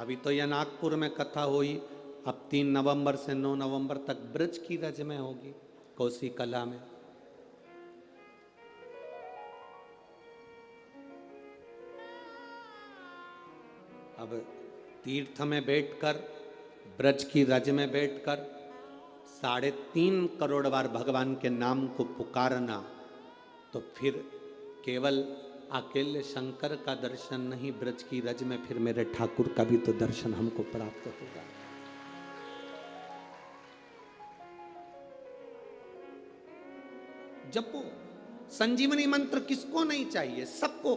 अभी तो यह नागपुर में कथा हुई, अब 3 नवंबर से 9 नवंबर तक ब्रज की रज में होगी, कोसी कला में। अब तीर्थ में बैठकर, ब्रज की रज में बैठकर 3.5 करोड़ बार भगवान के नाम को पुकारना, तो फिर केवल अकेले शंकर का दर्शन नहीं, ब्रज की रज में फिर मेरे ठाकुर का भी तो दर्शन हमको प्राप्त होगा। जपो संजीवनी मंत्र किसको नहीं चाहिए? सबको।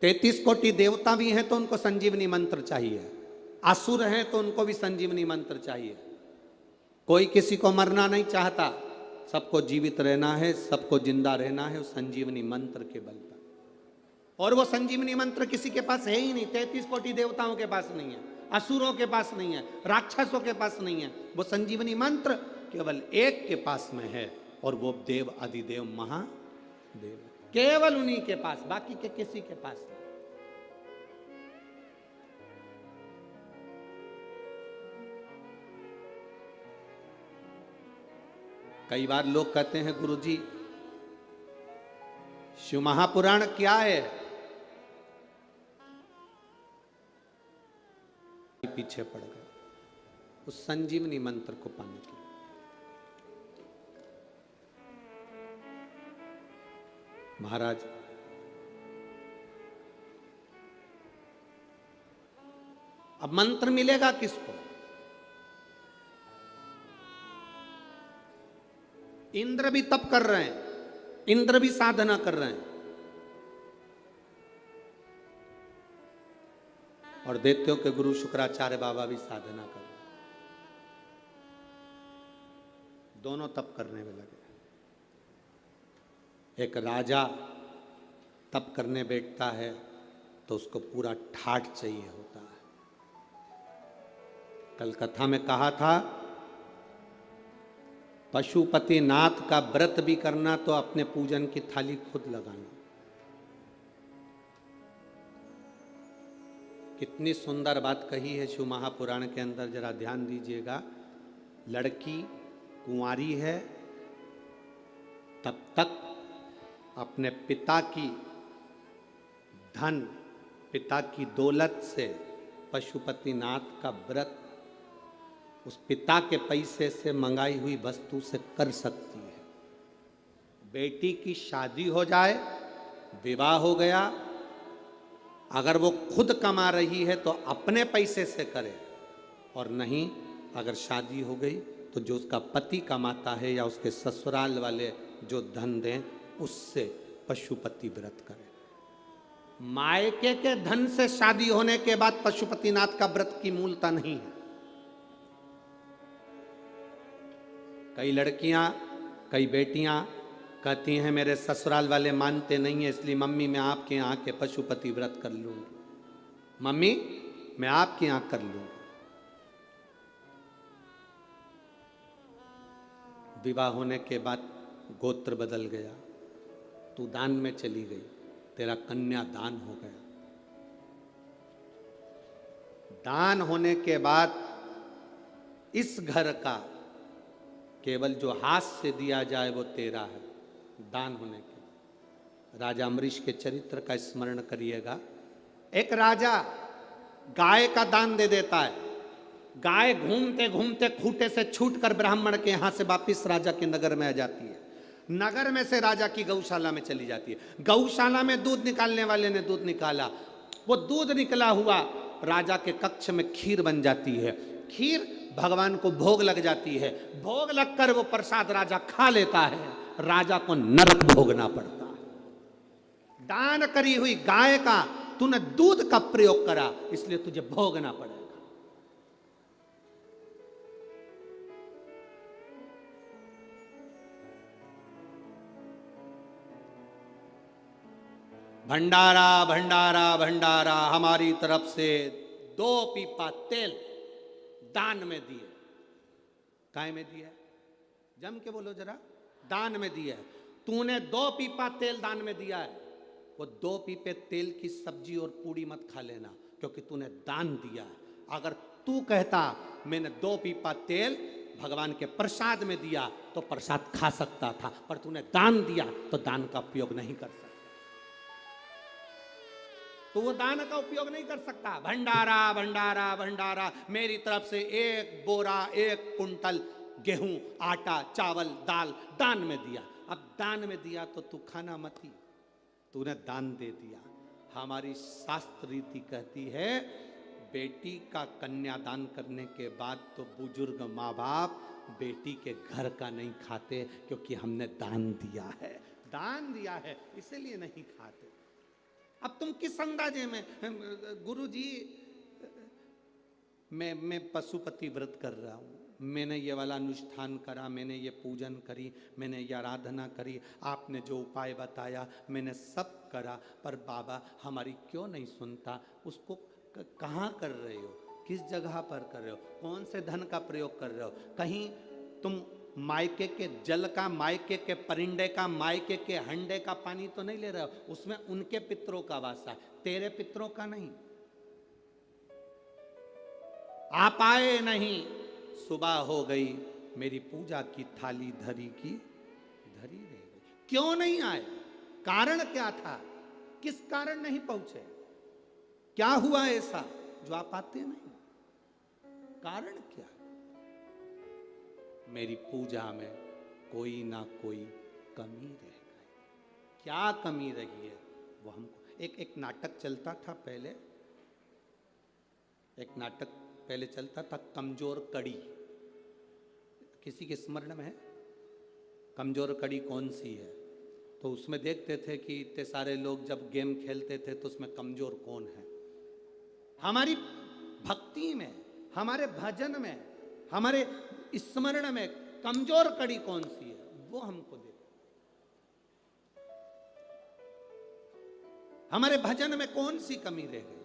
33 कोटि देवता भी हैं तो उनको संजीवनी मंत्र चाहिए, असुर हैं तो उनको भी संजीवनी मंत्र चाहिए। कोई किसी को मरना नहीं चाहता, सबको जीवित रहना है, सबको जिंदा रहना है उस संजीवनी मंत्र के बल पर। और वो संजीवनी मंत्र किसी के पास है ही नहीं। 33 कोटि देवताओं के पास नहीं है, असुरों के पास नहीं है, राक्षसों के पास नहीं है। वो संजीवनी मंत्र केवल एक के पास में है, और वो देव अधिदेव महादेव, केवल उन्हीं के पास, बाकी के किसी के पास नहीं। कई बार लोग कहते हैं गुरुजी शिव महापुराण क्या है? पीछे पड़ गए उस संजीवनी मंत्र को पाने के लिए। महाराज अब मंत्र मिलेगा किसको? इंद्र भी तप कर रहे हैं, इंद्र भी साधना कर रहे हैं, और दैत्यों के गुरु शुक्राचार्य बाबा भी साधना कर रहे हैं। दोनों तप करने में लगे। एक राजा तप करने बैठता है तो उसको पूरा ठाठ चाहिए होता है। कल कथा में कहा था, पशुपति नाथ का व्रत भी करना तो अपने पूजन की थाली खुद लगाना। कितनी सुंदर बात कही है शिव महापुराण के अंदर, जरा ध्यान दीजिएगा। लड़की कुंवारी है तब तक अपने पिता की धन, पिता की दौलत से पशुपतिनाथ का व्रत उस पिता के पैसे से मंगाई हुई वस्तु से कर सकती है। बेटी की शादी हो जाए, विवाह हो गया, अगर वो खुद कमा रही है तो अपने पैसे से करे, और नहीं अगर शादी हो गई तो जो उसका पति कमाता है या उसके ससुराल वाले जो धन दें उससे पशुपति व्रत करे। मायके के धन से शादी होने के बाद पशुपतिनाथ का व्रत की मूलता नहीं है। कई लड़कियां, कई बेटियां कहती हैं मेरे ससुराल वाले मानते नहीं है, इसलिए मम्मी मैं आपके यहाँ के पशुपति व्रत कर लूंगी, मम्मी मैं आपके यहाँ कर लूंगी। विवाह होने के बाद गोत्र बदल गया, तू दान में चली गई, तेरा कन्या दान हो गया। दान होने के बाद इस घर का केवल जो हाथ से दिया जाए वो तेरा है। दान होने के राजा अमरीश के चरित्र का स्मरण करिएगा। एक राजा गाय का दान दे देता है। गाय घूमते घूमते खूंटे से छूटकर ब्राह्मण के यहां से वापिस राजा के नगर में आ जाती है। नगर में से राजा की गौशाला में चली जाती है। गौशाला में दूध निकालने वाले ने दूध निकाला, वो दूध निकला हुआ राजा के कक्ष में खीर बन जाती है। खीर भगवान को भोग लग जाती है। भोग लगकर वो प्रसाद राजा खा लेता है, राजा को नरक भोगना पड़ता है। दान करी हुई गाय का तूने दूध का प्रयोग करा, इसलिए तुझे भोगना पड़ेगा। भंडारा भंडारा भंडारा हमारी तरफ से 2 पीपा तेल दान में दिए। काय में दिया? जम के बोलो जरा। दान में दिया है। तूने 2 पीपा तेल दान में दिया है, वो 2 पीपे तेल की सब्जी और पूड़ी मत खा लेना, क्योंकि तूने दान दिया है। अगर तू कहता मैंने 2 पीपा तेल भगवान के प्रसाद में दिया तो प्रसाद खा सकता था, पर तूने दान दिया तो दान का उपयोग नहीं कर सकता। तो वो दान का उपयोग नहीं कर सकता। भंडारा भंडारा भंडारा, मेरी तरफ से 1 बोरा 1 कुंटल गेहूं, आटा, चावल, दाल दान में दिया। अब दान में दिया तो तू खाना मत ही, तूने दान दे दिया। हमारी शास्त्र रीति कहती है बेटी का कन्यादान करने के बाद तो बुजुर्ग माँ बाप बेटी के घर का नहीं खाते, क्योंकि हमने दान दिया है, दान दिया है इसलिए नहीं खाते। अब तुम किस अंदाजे में, गुरुजी मैं पशुपति व्रत कर रहा हूँ, मैंने ये वाला अनुष्ठान करा, मैंने ये पूजन करी, मैंने ये आराधना करी, आपने जो उपाय बताया मैंने सब करा, पर बाबा हमारी क्यों नहीं सुनता? उसको कहाँ कर रहे हो, किस जगह पर कर रहे हो, कौन से धन का प्रयोग कर रहे हो? कहीं तुम मायके के जल का, मायके के परिंडे का, मायके के हंडे का पानी तो नहीं ले रहे हो, उसमें उनके पितरों का वासा है, तेरे पितरों का नहीं। आप आए नहीं, सुबह हो गई, मेरी पूजा की थाली धरी की धरी रह गई। क्यों नहीं आए? कारण क्या था? किस कारण नहीं पहुंचे? क्या हुआ ऐसा जो आप आते नहीं? कारण क्या? मेरी पूजा में कोई ना कोई कमी रह गई। क्या कमी रही है वो हमको, एक नाटक चलता था पहले, एक नाटक पहले चलता था कमजोर कड़ी, किसी के स्मरण में है? कमजोर कड़ी कौन सी है? तो उसमें देखते थे कि इतने सारे लोग जब गेम खेलते थे तो उसमें कमजोर कौन है। हमारी भक्ति में, हमारे भजन में, हमारे स्मरण में कमजोर कड़ी कौन सी है वो हमको दे। हमारे भजन में कौन सी कमी रह गई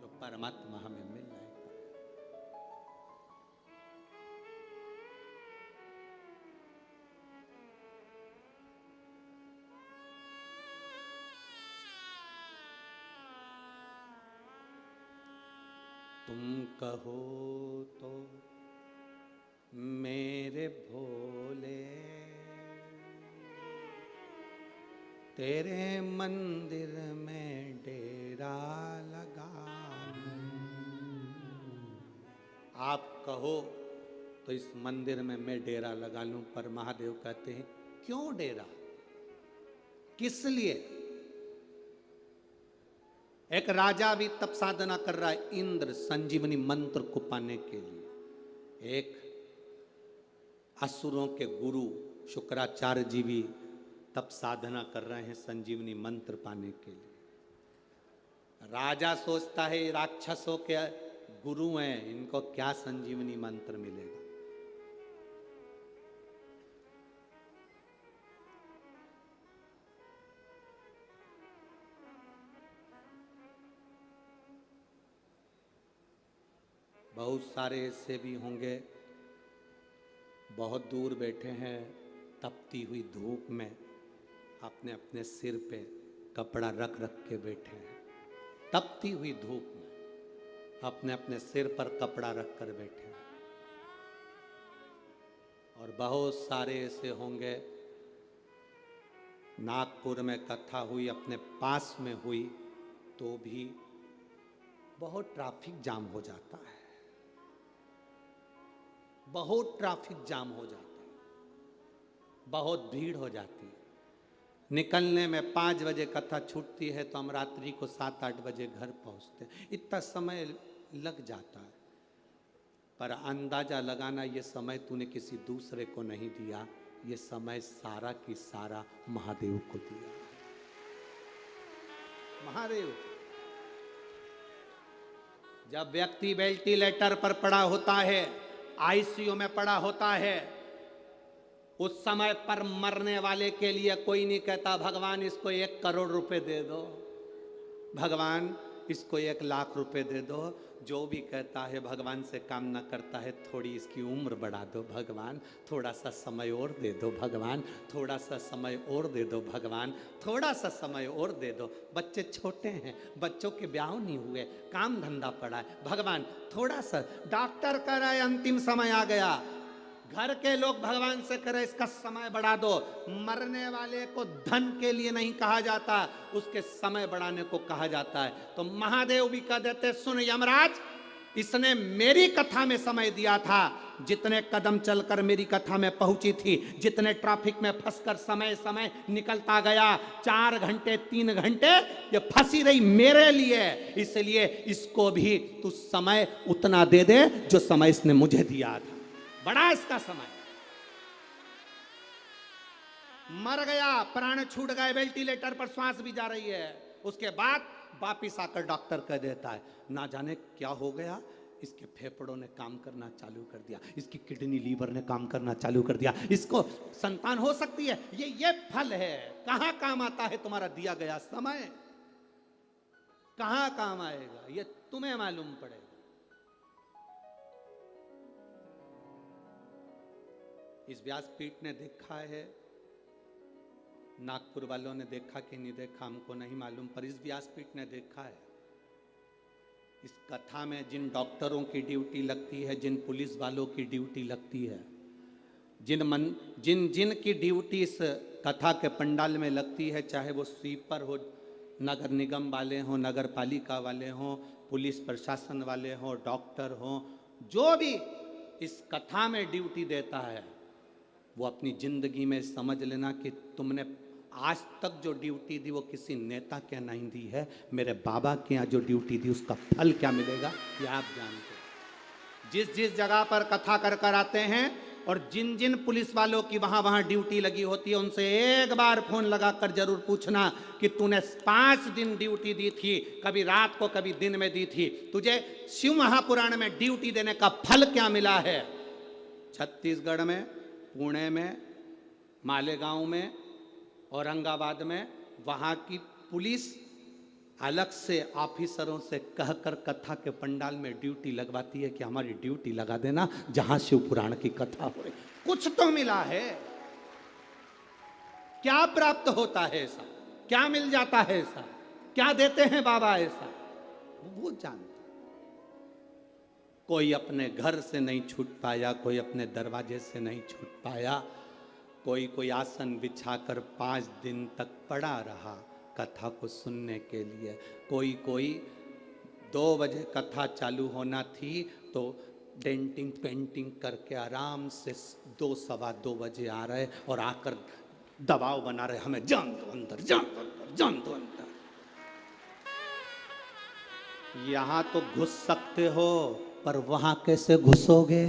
जो परमात्मा हमें मिल जाए। तुम कहो तो मेरे भोले, तेरे मंदिर में डेरा लगा लूं। आप कहो तो इस मंदिर में मैं डेरा लगा लूं, पर महादेव कहते हैं क्यों डेरा, किस लिए? एक राजा भी तप साधना कर रहा है, इंद्र संजीवनी मंत्र को पाने के लिए। एक असुरों के गुरु शुक्राचार्य जी भी तप साधना कर रहे हैं संजीवनी मंत्र पाने के लिए। राजा सोचता है राक्षसों के गुरु हैं, इनको क्या संजीवनी मंत्र मिलेगा। बहुत सारे ऐसे भी होंगे बहुत दूर बैठे हैं, तपती हुई धूप में अपने अपने सिर पे कपड़ा रख रख के बैठे हैं, तपती हुई धूप में अपने अपने सिर पर कपड़ा रख कर बैठे हैं। और बहुत सारे ऐसे होंगे, नागपुर में कथा हुई, अपने पास में हुई, तो भी बहुत ट्रैफिक जाम हो जाता है, बहुत ट्रैफिक जाम हो जाता है, बहुत भीड़ हो जाती है। निकलने में 5 बजे कथा छूटती है तो हम रात्रि को 7-8 बजे घर पहुंचते हैं, इतना समय लग जाता है। पर अंदाजा लगाना, ये समय तूने किसी दूसरे को नहीं दिया, ये समय सारा की सारा महादेव को दिया। महादेव, जब व्यक्ति वेंटिलेटर पर पड़ा होता है, आईसीयू में पड़ा होता है, उस समय पर मरने वाले के लिए कोई नहीं कहता भगवान इसको 1 करोड़ रुपए दे दो, भगवान इसको 1,00,000 रुपए दे दो, जो भी कहता है भगवान से कामना करता है, थोड़ी इसकी उम्र बढ़ा दो भगवान, थोड़ा सा समय और दे दो भगवान, थोड़ा सा समय और दे दो भगवान, थोड़ा सा समय और दे दो। बच्चे छोटे हैं, बच्चों के ब्याह नहीं हुए, काम धंधा पड़ा है, भगवान थोड़ा सा। डॉक्टर कह रहा है अंतिम समय आ गया, घर के लोग भगवान से करे इसका समय बढ़ा दो। मरने वाले को धन के लिए नहीं कहा जाता, उसके समय बढ़ाने को कहा जाता है। तो महादेव भी कह देते, सुन यमराज, इसने मेरी कथा में समय दिया था, जितने कदम चलकर मेरी कथा में पहुंची थी, जितने ट्रैफिक में फंसकर समय समय निकलता गया, 4 घंटे 3 घंटे ये फंसी रही मेरे लिए, इसलिए इसको भी तू समय उतना दे दे जो समय इसने मुझे दिया था। बड़ा इसका समय। मर गया, प्राण छूट गए, वेंटिलेटर पर सांस भी जा रही है। उसके बाद वापिस आकर डॉक्टर कह देता है, ना जाने क्या हो गया, इसके फेफड़ों ने काम करना चालू कर दिया, इसकी किडनी लीवर ने काम करना चालू कर दिया, इसको संतान हो सकती है। ये फल है। कहां काम आता है तुम्हारा दिया गया समय? कहां काम आएगा ये तुम्हें मालूम पड़ेगा। इस व्यासपीठ ने देखा है, नागपुर वालों ने देखा कि नहीं देखा हमको नहीं मालूम, पर इस व्यासपीठ ने देखा है। इस कथा में जिन डॉक्टरों की ड्यूटी लगती है, जिन पुलिस वालों की ड्यूटी लगती है, जिन की ड्यूटी इस कथा के पंडाल में लगती है, चाहे वो स्वीपर हो, नगर निगम वाले हों, नगर पालिका वाले हों, पुलिस प्रशासन वाले हों, डॉक्टर हों, जो भी इस कथा में ड्यूटी देता है, वो अपनी जिंदगी में समझ लेना कि तुमने आज तक जो ड्यूटी दी वो किसी नेता के नहीं दी है, मेरे बाबा के यहाँ जो ड्यूटी दी उसका फल क्या मिलेगा ये आप जानते हैं। जिस जगह पर कथा कर कर आते हैं और जिन पुलिस वालों की वहां ड्यूटी लगी होती है, उनसे एक बार फोन लगाकर जरूर पूछना कि तूने 5 दिन ड्यूटी दी थी, कभी रात को कभी दिन में दी थी, तुझे शिव महापुराण में ड्यूटी देने का फल क्या मिला है? छत्तीसगढ़ में, पुणे में, मालेगांव में, औरंगाबाद में वहाँ की पुलिस अलग से ऑफिसरों से कहकर कथा के पंडाल में ड्यूटी लगवाती है कि हमारी ड्यूटी लगा देना जहाँ शिव पुराण की कथा हो रही। कुछ तो मिला है, क्या प्राप्त होता है ऐसा, क्या मिल जाता है ऐसा, क्या देते हैं बाबा ऐसा, वो जानते। कोई अपने घर से नहीं छूट पाया, कोई अपने दरवाजे से नहीं छूट पाया, कोई आसन बिछाकर 5 दिन तक पड़ा रहा कथा को सुनने के लिए, कोई 2 बजे कथा चालू होना थी तो डेंटिंग पेंटिंग करके आराम से 2 सवा 2 बजे आ रहे और आकर दबाव बना रहे, हमें जान दो अंदर, जान दो अंदर, जान दो अंदर। यहां तो घुस सकते हो पर वहां कैसे घुसोगे?